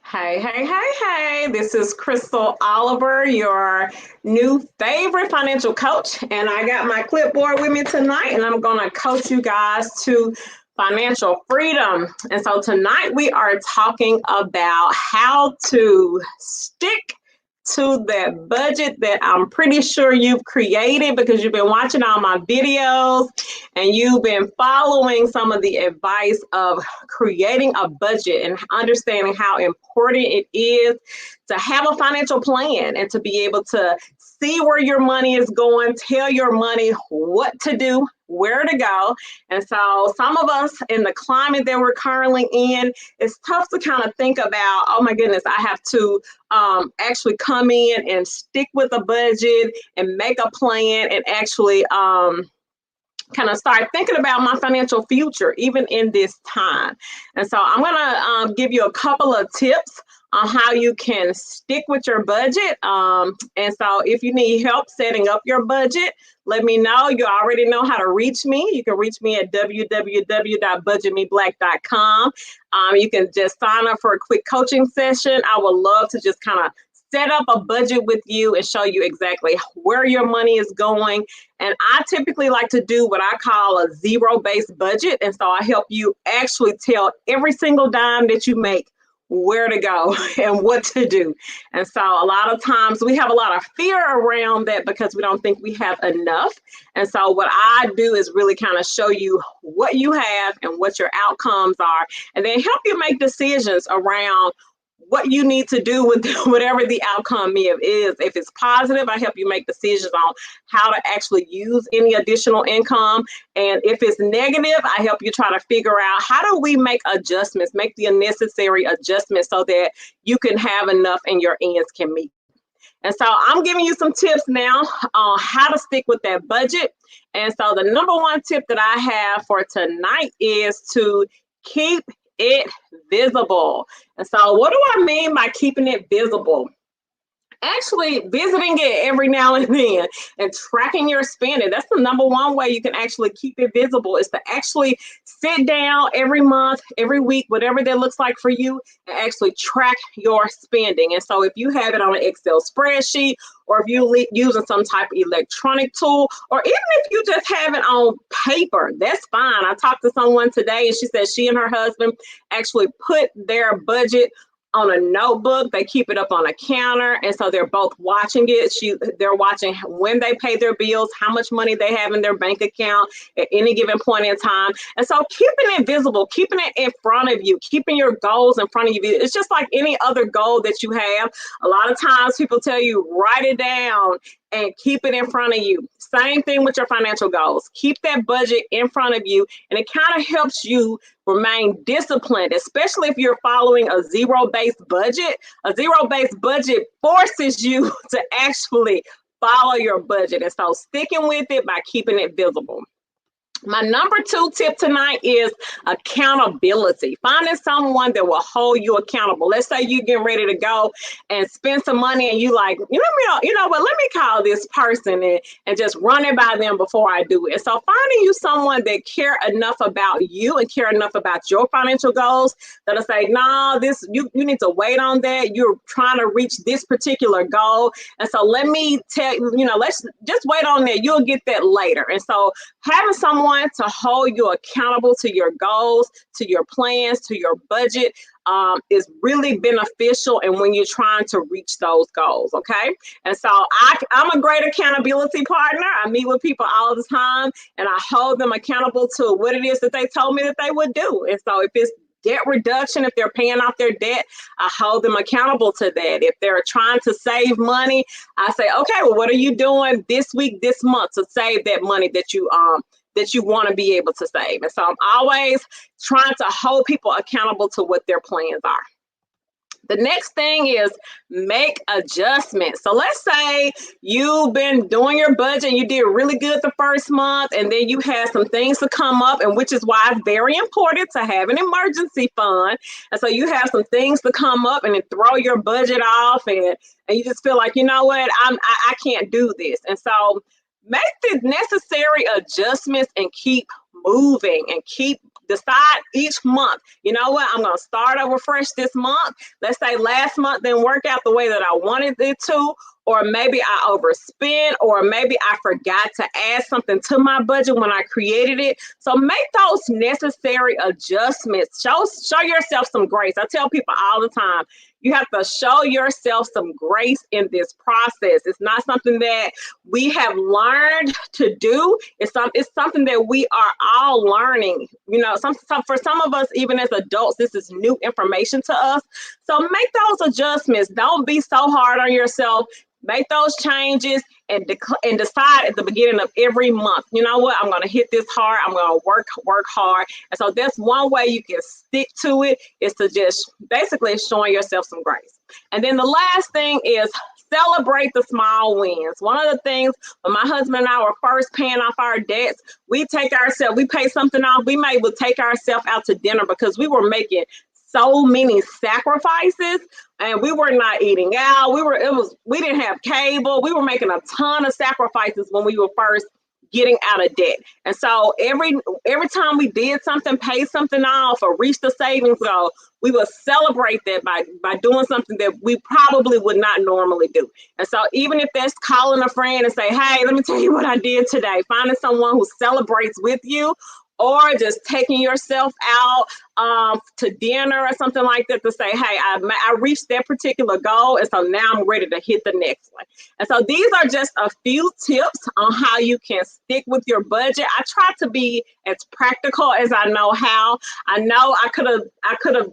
Hey, hey, hey, hey. This is Crystal Oliver, your new favorite financial coach. And I got my clipboard with me tonight, and I'm going to coach you guys to financial freedom. And so tonight we are talking about how to stick to that budget that I'm pretty sure you've created because you've been watching all my videos and you've been following some of the advice of creating a budget and understanding how important it is to have a financial plan and to be able to see where your money is going, tell your money what to do, where to go. And so some of us in the climate that we're currently in, it's tough to kind of think about, oh my goodness, I have to actually come in and stick with a budget and make a plan and actually kind of start thinking about my financial future, even in this time. And so I'm going to give you a couple of tips on how you can stick with your budget. And so if you need help setting up your budget, let me know. You already know how to reach me. You can reach me at www.budgetmeblack.com. You can just sign up for a quick coaching session. I would love to just kind of set up a budget with you and show you exactly where your money is going. And I typically like to do what I call a zero-based budget. And so I help you actually tell every single dime that you make where to go and what to do. And so a lot of times we have a lot of fear around that because we don't think we have enough. And so what I do is really kind of show you what you have and what your outcomes are, and then help you make decisions around what you need to do with whatever the outcome is. If it's positive, I help you make decisions on how to actually use any additional income. And if it's negative, I help you try to figure out how do we make adjustments, make the necessary adjustments so that you can have enough and your ends can meet. And so I'm giving you some tips now on how to stick with that budget. And so the number one tip that I have for tonight is to keep it visible. And so what do I mean by keeping it visible? Actually visiting it every now and then and tracking your spending. That's the number one way you can actually keep it visible, is to actually sit down every month, every week, whatever that looks like for you, and actually track your spending. And so if you have it on an Excel spreadsheet, or if you're using some type of electronic tool, or even if you just have it on paper, that's fine. I talked to someone today and she said she and her husband actually put their budget on a notebook. They keep it up on a counter, and so they're both watching it. They're watching when they pay their bills, how much money they have in their bank account at any given point in time. And so keeping it visible, keeping it in front of you, keeping your goals in front of you. It's just like any other goal that you have. A lot of times people tell you, write it down and keep it in front of you. Same thing with your financial goals. Keep that budget in front of you, and it kind of helps you remain disciplined, especially if you're following a zero-based budget. A zero-based budget forces you to actually follow your budget. And so sticking with it by keeping it visible. My number two tip tonight is accountability. Finding someone that will hold you accountable. Let's say you're getting ready to go and spend some money and you like, you know what, let me call this person and just run it by them before I do it. So finding you someone that care enough about you and care enough about your financial goals that'll say, no, you need to wait on that. You're trying to reach this particular goal. And so let me tell you, let's just wait on that. You'll get that later. And so having someone to hold you accountable to your goals, to your plans, to your budget is really beneficial. And when you're trying to reach those goals, okay? And so I'm a great accountability partner. I meet with people all the time and I hold them accountable to what it is that they told me that they would do. And so if it's debt reduction, if they're paying off their debt, I hold them accountable to that. If they're trying to save money, I say, okay, well, what are you doing this week, this month to save that money that you want to be able to save? And so I'm always trying to hold people accountable to what their plans are. The next thing is make adjustments. So let's say you've been doing your budget and you did really good the first month, and then you had some things to come up, and which is why it's very important to have an emergency fund. And so you have some things to come up and then throw your budget off, and you just feel like, you know what, I can't do this. And so make the necessary adjustments and keep moving and decide each month, you know what, I'm going to start over fresh this month. Let's say last month didn't work out the way that I wanted it to, or maybe I overspent, or maybe I forgot to add something to my budget when I created it. So make those necessary adjustments. Show yourself some grace. I tell people all the time, you have to show yourself some grace in this process. It's not something that we have learned to do. It's something that we are all learning. You know, for some of us, even as adults, this is new information to us. So make those adjustments. Don't be so hard on yourself. Make those changes and decide at the beginning of every month, you know what, I'm going to hit this hard. I'm going to work hard. And so that's one way you can stick to it, is to just basically showing yourself some grace. And then the last thing is celebrate the small wins. One of the things when my husband and I were first paying off our debts, we pay something off. We may take ourselves out to dinner because we were making so many sacrifices, and we were not eating out. We didn't have cable. We were making a ton of sacrifices when we were first getting out of debt. And so every time we did something, pay something off, or reach the savings goal, we would celebrate that by doing something that we probably would not normally do. And so even if that's calling a friend and say, hey, let me tell you what I did today, finding someone who celebrates with you, or just taking yourself out to dinner or something like that to say, hey, I reached that particular goal, and so now I'm ready to hit the next one. And so these are just a few tips on how you can stick with your budget. I try to be as practical as I know how. I know I could have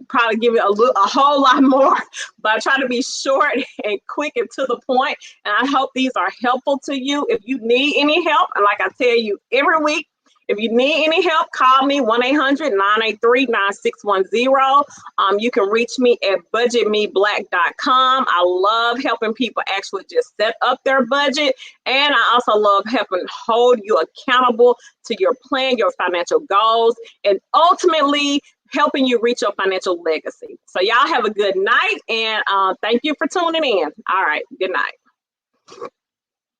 probably given a whole lot more, but I try to be short and quick and to the point. And I hope these are helpful to you. If you need any help, and like I tell you every week, if you need any help, call me 1-800-983-9610. You can reach me at budgetmeblack.com. I love helping people actually just set up their budget. And I also love helping hold you accountable to your plan, your financial goals, and ultimately helping you reach your financial legacy. So y'all have a good night, and thank you for tuning in. All right, good night.